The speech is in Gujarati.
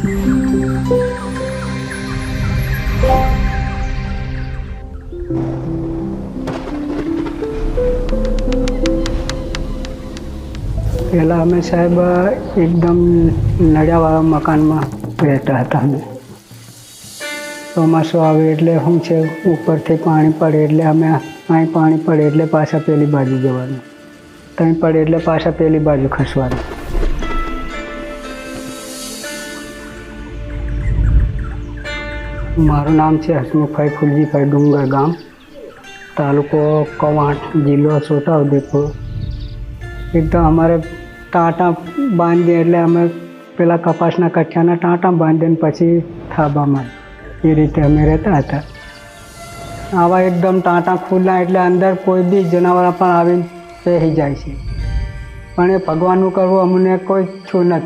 પહેલાં અમે સાહેબ એકદમ નળિયાવાળા મકાનમાં રહેતા હતા. અમે ચોમાસું આવે એટલે શું છે, ઉપરથી પાણી પડે એટલે અમે અહીં પાણી પડે એટલે પાછા પેલી બાજુ જવાનું, ત્યાં પડે એટલે પાછા પેલી બાજુ ખસવાનું. મારું નામ છે હસમુખભાઈ ફુલજીભાઈ ડુંગર ગામ, તાલુકો કવાંટ, જિલ્લો છોટાઉદેપુર. એકદમ અમારે ટાંટા બાંધીએ એટલે અમે પેલા કપાસના કઠિયાના ટાંટા બાંધીને પછી થાબામાં એ રીતે અમે રહેતા હતા. આવા એકદમ ટાંટા ખુલ્લા એટલે અંદર કોઈ બી જનાવર પણ આવીને બેસી જાય છે, પણ એ ભગવાનનું કરવું અમને કોઈ છું નથી.